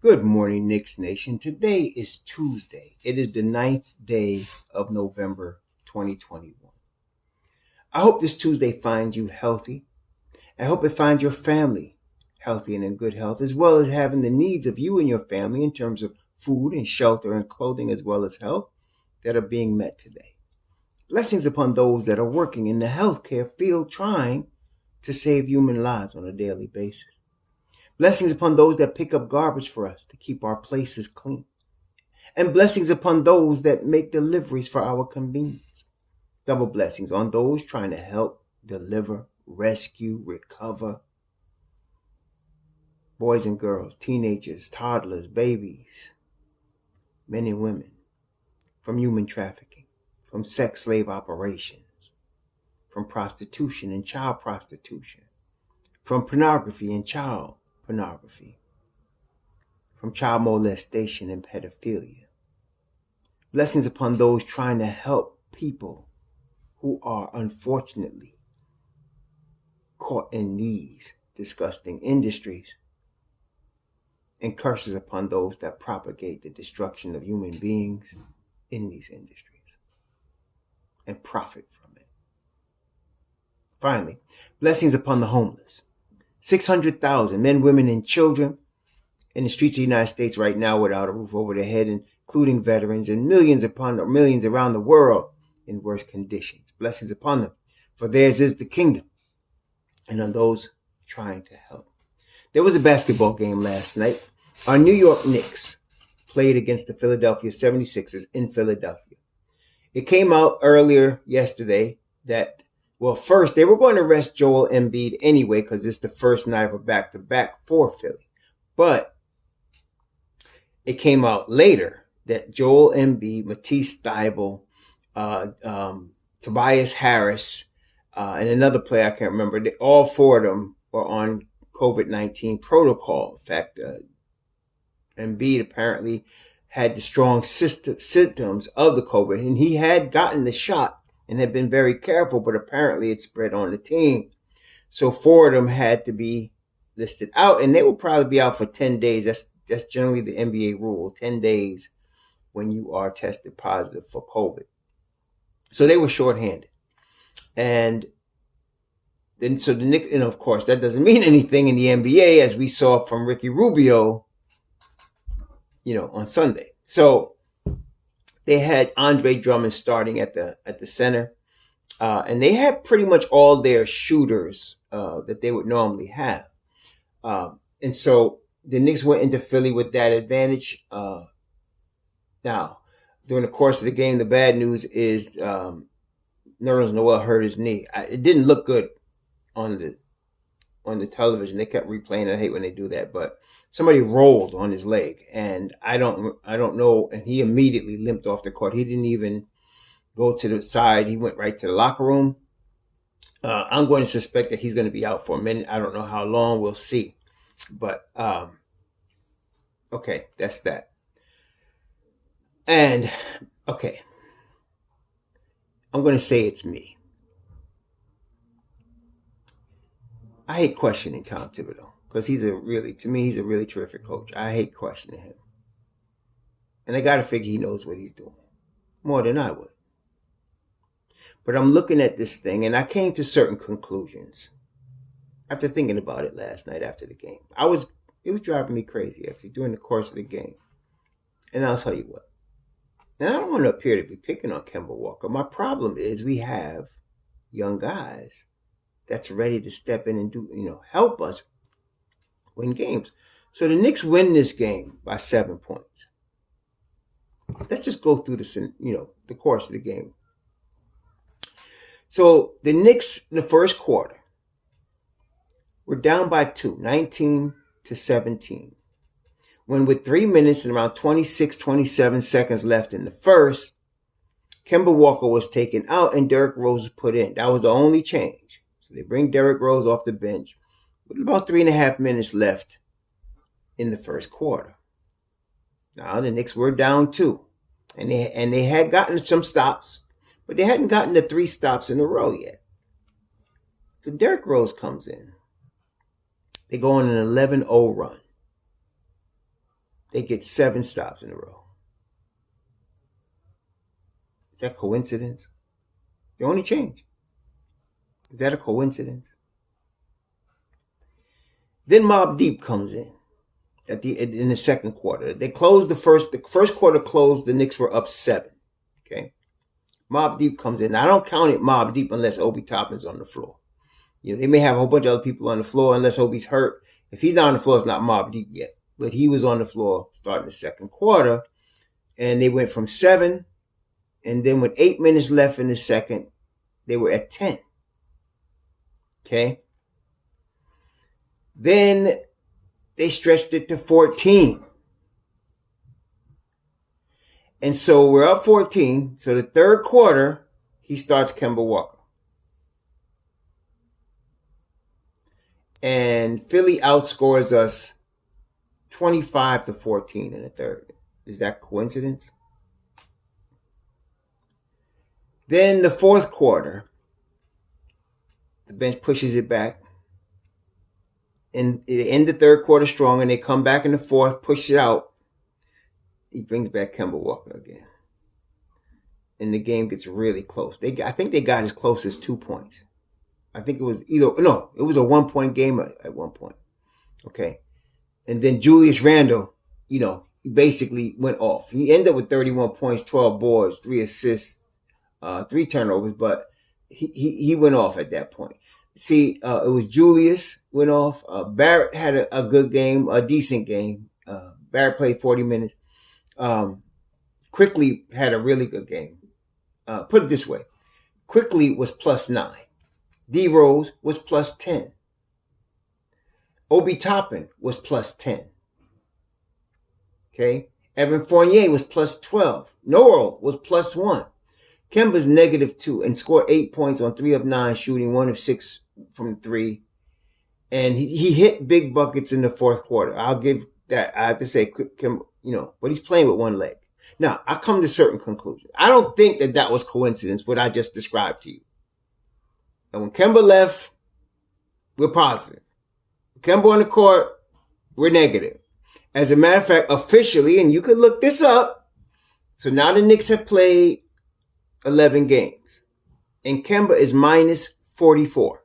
Good morning, Knicks Nation. Today is Tuesday. It is the 9th day of November 2021. I hope this Tuesday finds you healthy. I hope it finds your family healthy and in good health, as well as having the needs of you and your family in terms of food and shelter and clothing, as well as health, that are being met today. Blessings upon those that are working in the healthcare field trying to save human lives on a daily basis. Blessings upon those that pick up garbage for us to keep our places clean. And blessings upon those that make deliveries for our convenience. Double blessings on those trying to help, deliver, rescue, recover. Boys and girls, teenagers, toddlers, babies, men and women, from human trafficking, from sex slave operations, from prostitution and child prostitution, from pornography and child pornography, from child molestation and pedophilia. Blessings upon those trying to help people who are unfortunately caught in these disgusting industries, and curses upon those that propagate the destruction of human beings in these industries and profit from it. Finally, blessings upon the homeless. 600,000 men, women, and children in the streets of the United States right now without a roof over their head, including veterans, and millions upon millions around the world in worse conditions. Blessings upon them, for theirs is the kingdom, and on those trying to help. There was a basketball game last night. Our New York Knicks played against the Philadelphia 76ers in Philadelphia. It came out earlier yesterday that, well, first they were going to rest Joel Embiid anyway because it's the first night of a back-to-back for Philly. But it came out later that Joel Embiid, Matisse Thybulle, Tobias Harris, and another player I can't remember, all four of them were on COVID-19 protocol. In fact, Embiid apparently had the strong symptoms of the COVID, and he had gotten the shot and had been very careful, but apparently it spread on the team. So four of them had to be listed out, and they will probably be out for 10 days. That's generally the NBA rule, 10 days when you are tested positive for COVID. So they were shorthanded. And then so the Knicks, and of course that doesn't mean anything in the NBA, as we saw from Ricky Rubio, on Sunday. So they had Andre Drummond starting at the center, and they had pretty much all their shooters that they would normally have. And so the Knicks went into Philly with that advantage. Now, during the course of the game, the bad news is Nerlens Noel hurt his knee. It didn't look good on the television. They kept replaying it. I hate when they do that, but somebody rolled on his leg, and I don't know. And he immediately limped off the court. He didn't even go to the side. He went right to the locker room. I'm going to suspect that he's going to be out for a minute. I don't know how long. We'll see. But okay, that's that. And okay, I'm going to say it's me. I hate questioning Tom Thibodeau because he's a really terrific coach. I hate questioning him. And I got to figure he knows what he's doing more than I would. But I'm looking at this thing, and I came to certain conclusions after thinking about it last night after the game. It was driving me crazy actually during the course of the game. And I'll tell you what. Now, I don't want to appear to be picking on Kemba Walker. My problem is we have young guys that's ready to step in and do, help us win games. So the Knicks win this game by 7 points. Let's just go through the course of the game. So the Knicks in the first quarter were down by 2, 19-17. When with 3 minutes and around 27 seconds left in the first, Kemba Walker was taken out and Derrick Rose was put in. That was the only change. So they bring Derrick Rose off the bench with about 3.5 minutes left in the first quarter. Now the Knicks were down 2, and they had gotten some stops, but they hadn't gotten the 3 stops in a row yet. So Derrick Rose comes in. They go on an 11-0 run. they get 7 stops in a row. Is that coincidence? The only change. Is that a coincidence? Then Mobb Deep comes in in the second quarter. They closed the first quarter closed, the Knicks were up 7. Okay. Mobb Deep comes in. Now, I don't count it Mobb Deep unless Obi Toppin's on the floor. They may have a whole bunch of other people on the floor unless Obi's hurt. If he's not on the floor, it's not Mobb Deep yet. But he was on the floor starting the second quarter. And they went from 7. And then with 8 minutes left in the second, they were at 10. Okay. Then they stretched it to 14. And so we're up 14. So the third quarter, he starts Kemba Walker. And Philly outscores us 25-14 in the third. Is that coincidence? Then the fourth quarter, the bench pushes it back. And they end the third quarter strong, and they come back in the fourth, push it out. He brings back Kemba Walker again. And the game gets really close. I think they got as close as 2 points. I think it was it was a 1-point game at one point. Okay. And then Julius Randle, he basically went off. He ended up with 31 points, 12 boards, 3 assists, 3 turnovers, but he went off at that point. See, it was Julius went off. Barrett had a good game, a decent game. Barrett played 40 minutes. Quickly had a really good game. Put it this way. Quickly was +9. D Rose was +10. Obi Toppin was +10. Okay. Evan Fournier was +12. Norrell was +1. Kemba's -2 and scored 8 points on 3 of 9, shooting 1 of 6 from 3. And he hit big buckets in the fourth quarter. I'll give that. I have to say, Kemba, but he's playing with one leg. Now, I come to certain conclusions. I don't think that was coincidence, what I just described to you. And when Kemba left, we're positive. Kemba on the court, we're negative. As a matter of fact, officially, and you could look this up, so now the Knicks have played 11 games. And Kemba is -44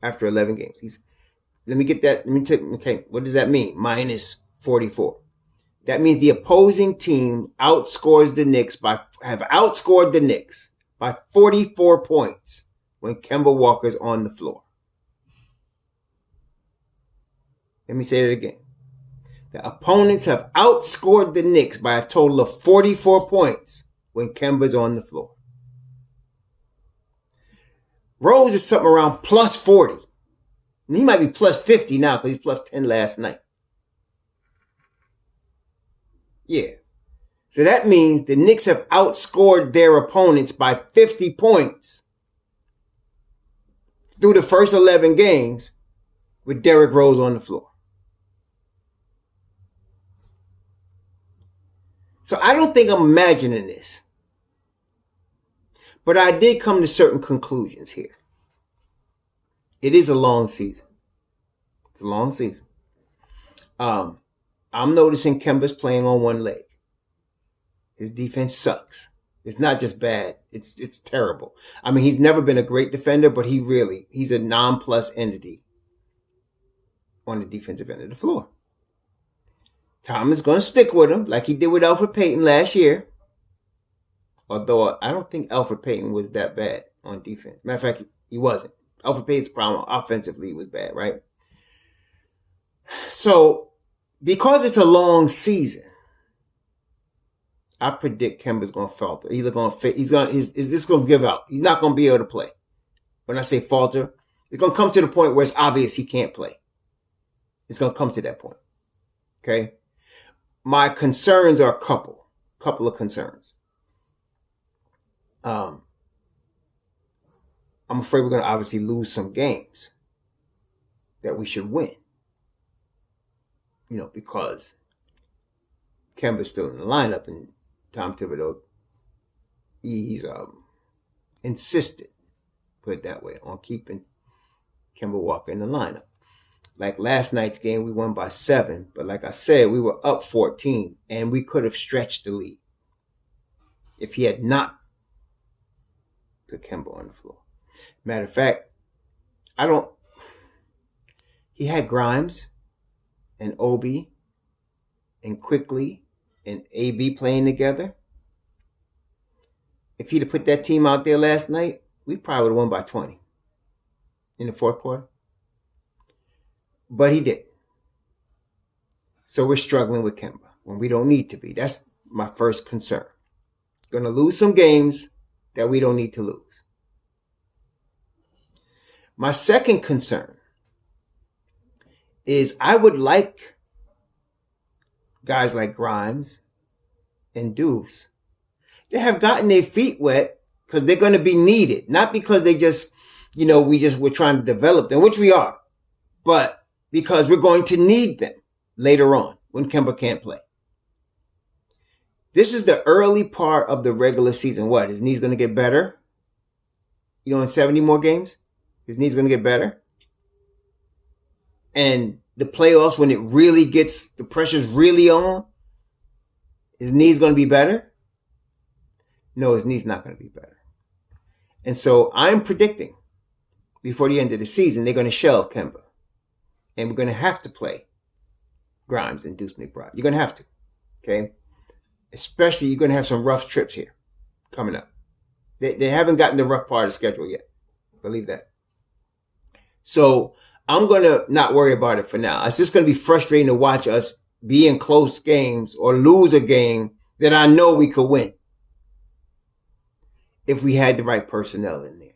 after 11 games. Let me get that. Okay, what does that mean? -44. That means the opposing team have outscored the Knicks by 44 points when Kemba Walker's on the floor. Let me say that again. The opponents have outscored the Knicks by a total of 44 points when Kemba's on the floor. Rose is something around +40. And he might be +50 now because he's +10 last night. Yeah. So that means the Knicks have outscored their opponents by 50 points through the first 11 games with Derrick Rose on the floor. So I don't think I'm imagining this. But I did come to certain conclusions here. It is a long season. It's a long season. I'm noticing Kemba's playing on one leg. His defense sucks. It's not just bad. It's terrible. I mean, he's never been a great defender, but he's a non-plus entity on the defensive end of the floor. Tom is going to stick with him like he did with Elfrid Payton last year. Although I don't think Elfrid Payton was that bad on defense. Matter of fact, he wasn't. Elfrid Payton's problem offensively was bad, right? So, because it's a long season, I predict Kemba's going to falter. He's just going to give out. He's not going to be able to play. When I say falter, it's going to come to the point where it's obvious he can't play. It's going to come to that point. Okay? My concerns are a couple of concerns. I'm afraid we're going to obviously lose some games that we should win. Because Kemba's still in the lineup and Tom Thibodeau, he's insisted, put it that way, on keeping Kemba Walker in the lineup. Like last night's game, we won by 7. But like I said, we were up 14, and we could have stretched the lead if he had not put Kemba on the floor. Matter of fact, he had Grimes and Obi and Quickly and AB playing together. If he'd have put that team out there last night, we probably would have won by 20 in the fourth quarter. But he didn't. So we're struggling with Kemba when we don't need to be. That's my first concern. Going to lose some games that we don't need to lose. My second concern is I would like guys like Grimes and Deuce to have gotten their feet wet because they're going to be needed. Not because they just, we're trying to develop them, which we are, but because we're going to need them later on when Kemba can't play. This is the early part of the regular season. What? His knee's going to get better? In 70 more games? His knee's going to get better? And the playoffs, when it really gets, the pressure's really on, his knee's going to be better? No, his knee's not going to be better. And so I'm predicting before the end of the season, they're going to shelve Kemba. And we're going to have to play Grimes and Deuce McBride. You're going to have to. Okay? Especially, you're going to have some rough trips here coming up. They haven't gotten the rough part of the schedule yet. Believe that. So I'm going to not worry about it for now. It's just going to be frustrating to watch us be in close games or lose a game that I know we could win if we had the right personnel in there.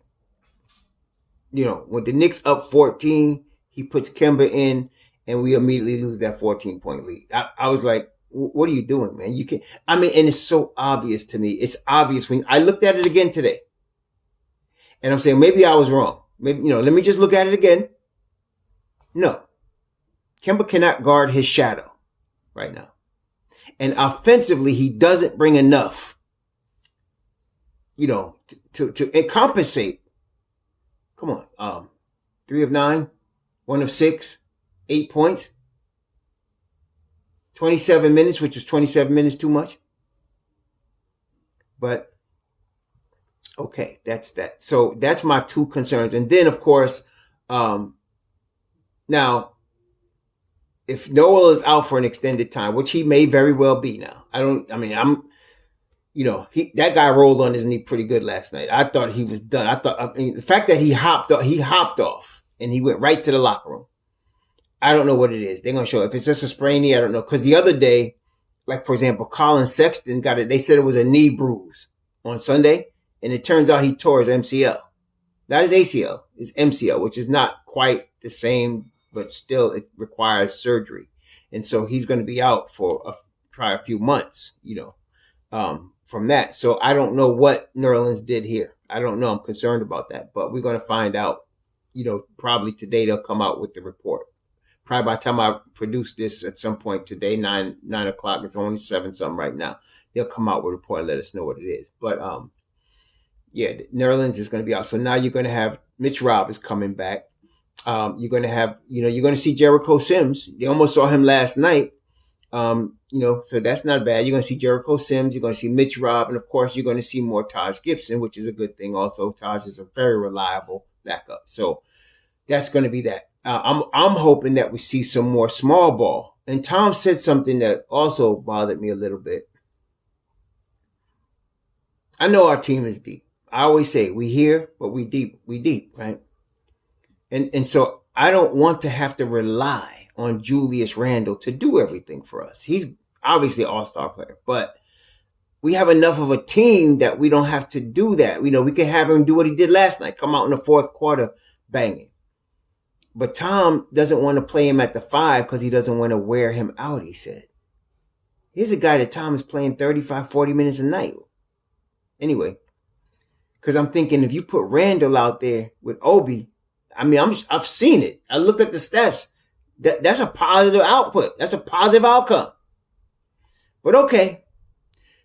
When the Knicks up 14, he puts Kemba in and we immediately lose that 14-point lead. I was like, what are you doing, man? And it's so obvious to me. It's obvious when I looked at it again today. And I'm saying, maybe I was wrong. Maybe, let me just look at it again. No. Kemba cannot guard his shadow right now. And offensively, he doesn't bring enough, to compensate. Come on. 3 of 9, 1 of 6, 8 points. 27 minutes, which was 27 minutes too much. But, okay, that's that. So that's my two concerns. And then, of course, now, if Noel is out for an extended time, which he may very well be now. That guy rolled on his knee pretty good last night. I thought he was done. The fact that he hopped off and he went right to the locker room. I don't know what it is. They're going to show. If it's just a sprained knee, I don't know. Because the other day, like, for example, Colin Sexton got it. They said it was a knee bruise on Sunday. And it turns out he tore his MCL. Not his ACL. His MCL, which is not quite the same, but still it requires surgery. And so he's going to be out for probably a few months, from that. So I don't know what Nerlens did here. I don't know. I'm concerned about that. But we're going to find out, probably today they'll come out with the report. Probably by the time I produce this at some point today, 9 o'clock, it's only 7 something right now. They'll come out with a report and let us know what it is. But, Nerlens is going to be out. So now you're going to have Mitch Robb is coming back. You're going to have, you're going to see Jericho Sims. They almost saw him last night. So that's not bad. You're going to see Jericho Sims. You're going to see Mitch Robb. And of course, you're going to see more Taj Gibson, which is a good thing. Also, Taj is a very reliable backup. So that's going to be that. I'm hoping that we see some more small ball. And Tom said something that also bothered me a little bit. I know our team is deep. I always say we here, but we deep, right? And so I don't want to have to rely on Julius Randle to do everything for us. He's obviously an all-star player, but we have enough of a team that we don't have to do that. We can have him do what he did last night, come out in the fourth quarter banging. But Tom doesn't want to play him at the 5 because he doesn't want to wear him out, he said. Here's a guy that Tom is playing 35, 40 minutes a night. Anyway, because I'm thinking if you put Randle out there with Obi, I've seen it. I looked at the stats. That's a positive output. That's a positive outcome. But okay.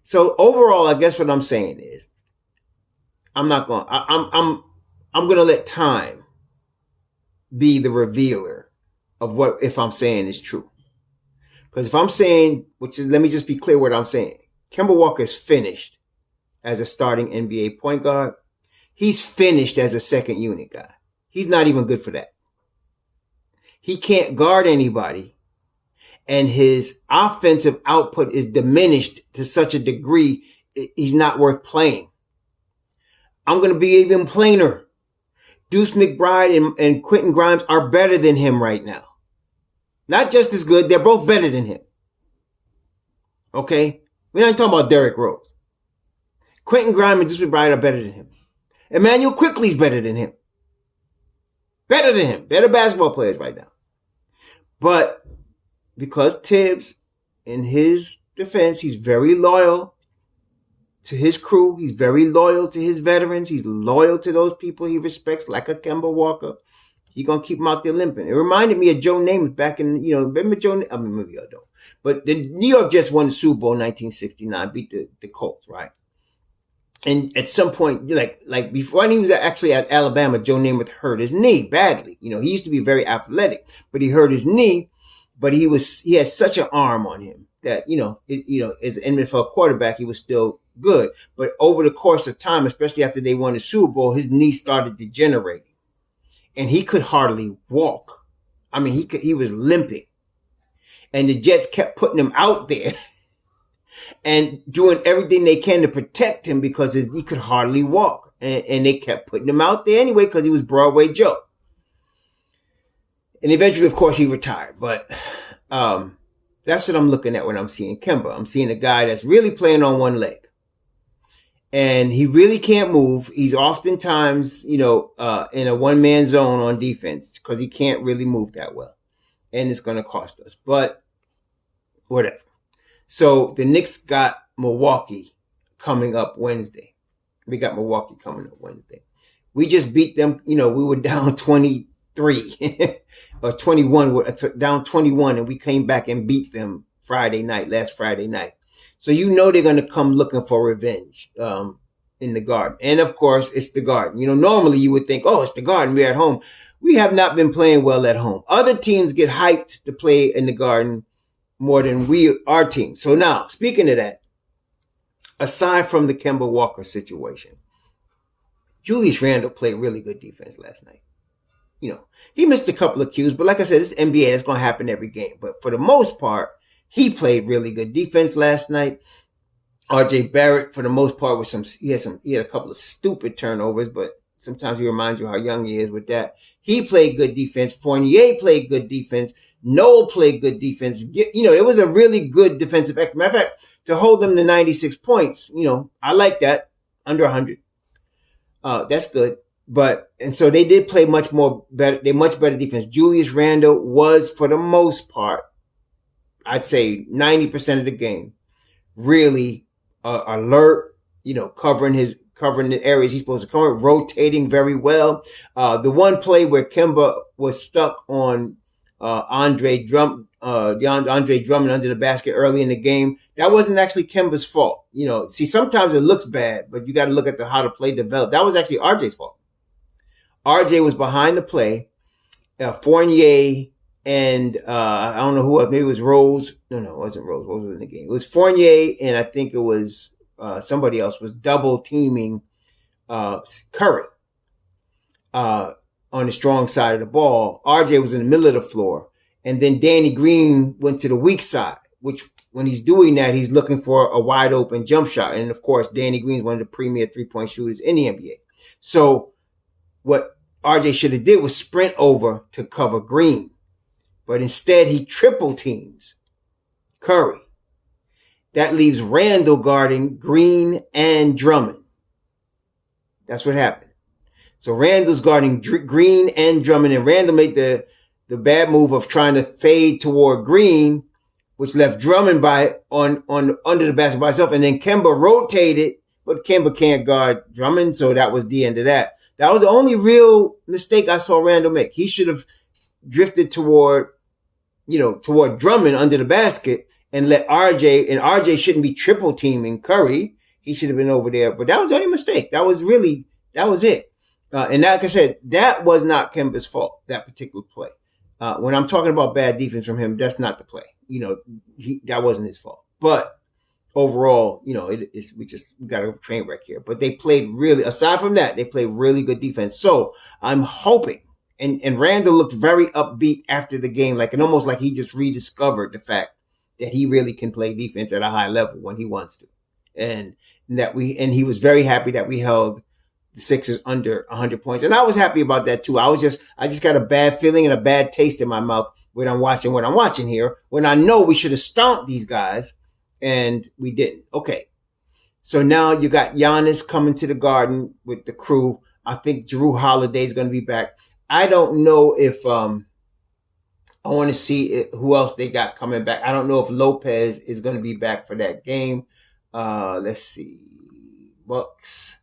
So overall, I guess what I'm saying is I'm going to let time be the revealer of what if I'm saying is true. Because if I'm saying, let me just be clear what I'm saying. Kemba Walker is finished as a starting NBA point guard. He's finished as a second unit guy. He's not even good for that. He can't guard anybody. And his offensive output is diminished to such a degree, he's not worth playing. I'm going to be even plainer. Deuce McBride and Quentin Grimes are better than him right now. Not just as good, they're both better than him. Okay? We're not talking about Derrick Rose. Quentin Grimes and Deuce McBride are better than him. Emmanuel Quickley's better than him. Better than him. Better basketball players right now. But because Tibbs, in his defense, he's very loyal to his crew. He's very loyal to his veterans. He's loyal to those people he respects, like a Kemba Walker. He's going to keep him out there limping. It reminded me of Joe Namath back in, remember Joe Namath? I mean, maybe I don't. But the New York Jets won the Super Bowl in 1969, beat the Colts, right? And at some point, like before, when he was actually at Alabama, Joe Namath hurt his knee badly. He used to be very athletic, but he hurt his knee. But he had such an arm on him that, as an NFL quarterback, he was still good. But over the course of time, especially after they won the Super Bowl, his knee started degenerating. And he could hardly walk. I mean, he was limping. And the Jets kept putting him out there and doing everything they can to protect him because he could hardly walk. And they kept putting him out there anyway because he was Broadway Joe. And eventually, of course, he retired. But that's what I'm looking at when I'm seeing Kemba. I'm seeing a guy that's really playing on one leg. And he really can't move. He's oftentimes, in a one-man zone on defense because he can't really move that well. And it's going to cost us. But whatever. So the Knicks got Milwaukee coming up Wednesday. We got Milwaukee coming up Wednesday. We just beat them. We were down 23 or 21, down 21, and we came back and beat them last Friday night. So they're going to come looking for revenge in the Garden. And of course, it's the Garden. Normally you would think, oh, it's the Garden, we're at home. We have not been playing well at home. Other teams get hyped to play in the Garden more than our team. So now, speaking of that, aside from the Kemba Walker situation, Julius Randle played really good defense last night. He missed a couple of cues, but like I said, it's NBA. That's going to happen every game. But for the most part, he played really good defense last night. RJ Barrett, for the most part, he had a couple of stupid turnovers, but sometimes he reminds you how young he is with that. He played good defense. Fournier played good defense. Noel played good defense. It was a really good defensive effort. Matter of fact, to hold them to 96 points, I like that. Under 100. That's good. And so they did play much better defense. Julius Randle was, for the most part, I'd say 90% of the game, really alert, covering the areas he's supposed to cover, rotating very well. The one play where Kemba was stuck on Andre Drummond under the basket early in the game, that wasn't actually Kemba's fault. Sometimes it looks bad, but you got to look at how the play developed. That was actually RJ's fault. RJ was behind the play. Fournier and I don't know who else. Maybe it was Rose. No, it wasn't Rose. Rose was in the game. It was Fournier, and I think it was somebody else was double teaming Curry on the strong side of the ball. RJ was in the middle of the floor, and then Danny Green went to the weak side, which when he's doing that, he's looking for a wide open jump shot. And of course, Danny Green's one of the premier 3-point shooters in the NBA. So what RJ should have did was sprint over to cover Green. But instead, he triple teams Curry. That leaves Randle guarding Green and Drummond. That's what happened. So Randle's guarding Green and Drummond, and Randle made the bad move of trying to fade toward Green, which left Drummond on under the basket by himself. And then Kemba rotated, but Kemba can't guard Drummond, so that was the end of that. That was the only real mistake I saw Randle make. He should have drifted toward Drummond under the basket and let RJ shouldn't be triple teaming Curry. He should have been over there. But that was the only mistake. That was it. And like I said, that was not Kemba's fault, that particular play. When I'm talking about bad defense from him, that's not the play. That wasn't his fault. But overall, we got a train wreck here. But they played really, aside from that, they played really good defense. So I'm hoping, and Randle looked very upbeat after the game, like, and almost like he just rediscovered the fact that he really can play defense at a high level when he wants to, and he was very happy that we held the Sixers under 100 points, and I was happy about that too. I just got a bad feeling and a bad taste in my mouth when I'm watching what I'm watching here, when I know we should have stomped these guys and we didn't. Okay, so now you got Giannis coming to the Garden with the crew. I think Jrue Holiday is going to be back. I don't know if I want to see who else they got coming back. I don't know if Lopez is going to be back for that game. Let's see, Bucks.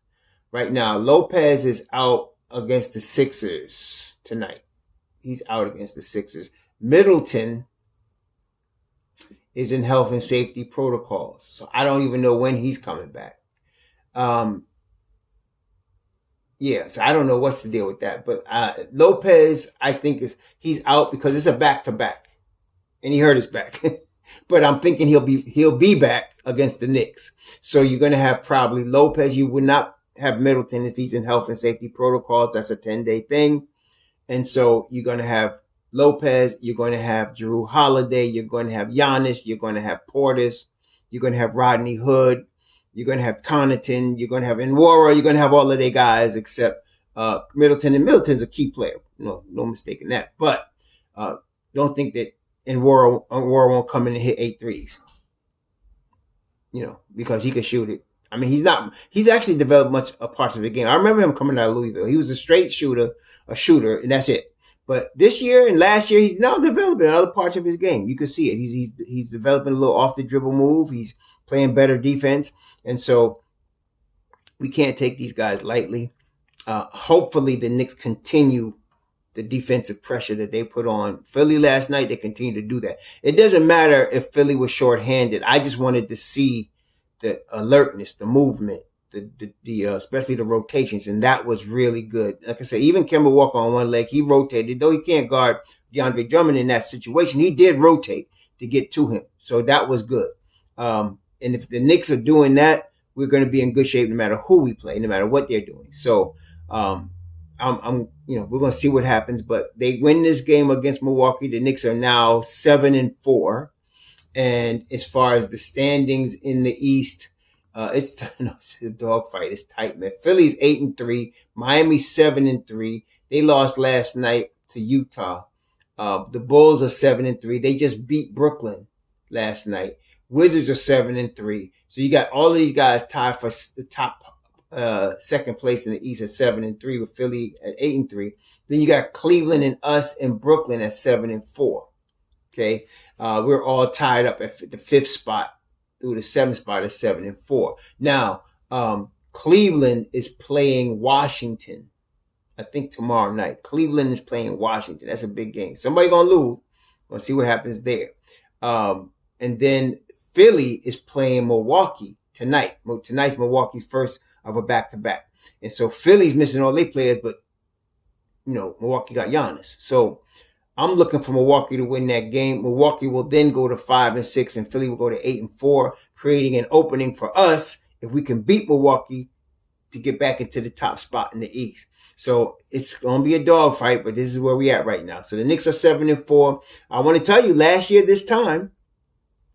Right now, Lopez is out against the Sixers tonight. He's out against the Sixers. Middleton is in health and safety protocols, so I don't even know when he's coming back. So I don't know what's the deal with that. But Lopez, I think he's out because it's a back-to-back, and he hurt his back. But I'm thinking he'll be back against the Knicks. So you're going to have probably Lopez. You would not have Middleton if he's in health and safety protocols. That's a 10-day thing. And so you're going to have Lopez. You're going to have Jrue Holiday. You're going to have Giannis. You're going to have Portis. You're going to have Rodney Hood. You're going to have Connaughton. You're going to have Nwora. You're going to have all of their guys except Middleton. And Middleton's a key player. No mistake in that. But don't think that Nwora won't come in and hit 8 threes. Because he can shoot it. I mean, he's actually developed much parts of the game. I remember him coming out of Louisville. He was a straight shooter, and that's it. But this year and last year, he's now developing other parts of his game. You can see it. He's developing a little off the dribble move. He's playing better defense. And so we can't take these guys lightly. Hopefully the Knicks continue the defensive pressure that they put on Philly last night. They continue to do that. It doesn't matter if Philly was shorthanded. I just wanted to see the alertness, the movement, the especially the rotations, and that was really good. Like I said, even Kemba Walker on one leg, he rotated. Though he can't guard DeAndre Drummond in that situation, he did rotate to get to him. So that was good. And if the Knicks are doing that, we're going to be in good shape no matter who we play, no matter what they're doing. So we're going to see what happens. But they win this game against Milwaukee. The Knicks are now 7-4. And as far as the standings in the East, it's a dogfight. It's tight, man. Philly's 8-3. Miami's 7-3. They lost last night to Utah. The Bulls are 7-3. They just beat Brooklyn last night. Wizards are 7-3. So you got all of these guys tied for the top second place in the East at 7-3, with Philly at 8-3. Then you got Cleveland and us and Brooklyn at 7-4. Okay, we're all tied up at the 5th spot through the 7th spot at 7-4. Now, Cleveland is playing Washington, I think tomorrow night. Cleveland is playing Washington. That's a big game. Somebody gonna lose. We'll see what happens there. And then Philly is playing Milwaukee tonight. Tonight's Milwaukee's first of a back-to-back. And so Philly's missing all their players, but, Milwaukee got Giannis. So I'm looking for Milwaukee to win that game. Milwaukee will then go to 5-6, and Philly will go to 8-4, creating an opening for us if we can beat Milwaukee to get back into the top spot in the East. So it's going to be a dogfight, but this is where we at right now. So the Knicks are 7-4. I want to tell you, last year this time,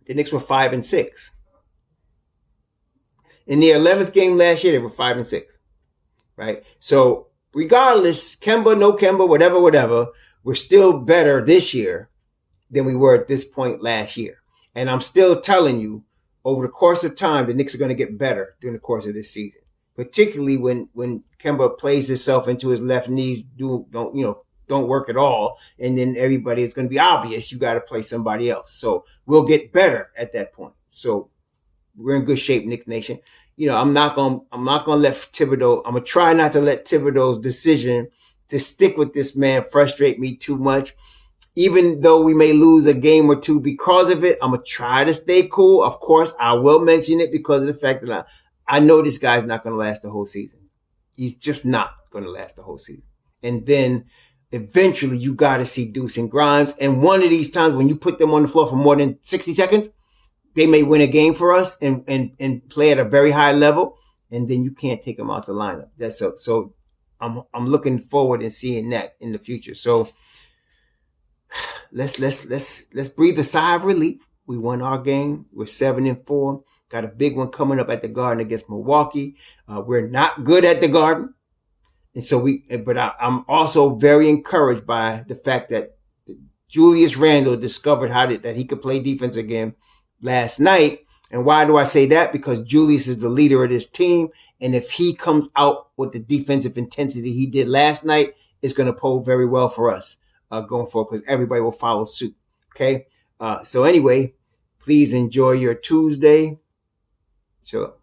the Knicks were 5-6. In their 11th game last year, they were 5-6. Right? So regardless, Kemba, no Kemba, whatever, we're still better this year than we were at this point last year. And I'm still telling you, over the course of time, the Knicks are going to get better during the course of this season. Particularly when Kemba plays himself into his left knees, don't work at all. And then everybody, it's going to be obvious you got to play somebody else. So we'll get better at that point. So we're in good shape, Knick Nation. I'm not going to let Thibodeau, I'm going to try not to let Thibodeau's decision to stick with this man frustrate me too much. Even though we may lose a game or two because of it, I'm going to try to stay cool. Of course, I will mention it because of the fact that I know this guy's not going to last the whole season. He's just not going to last the whole season. And then eventually you got to see Deuce and Grimes. And one of these times when you put them on the floor for more than 60 seconds, they may win a game for us and play at a very high level. And then you can't take them out the lineup. So I'm looking forward and seeing that in the future. So let's breathe a sigh of relief. We won our game. We're 7-4. Got a big one coming up at the Garden against Milwaukee. We're not good at the Garden. And so I'm also very encouraged by the fact that Julius Randle discovered that he could play defense again last night. And why do I say that? Because Julius is the leader of this team. And if he comes out with the defensive intensity he did last night, it's going to bode very well for us going forward, because everybody will follow suit. Okay. So anyway, please enjoy your Tuesday. Sure.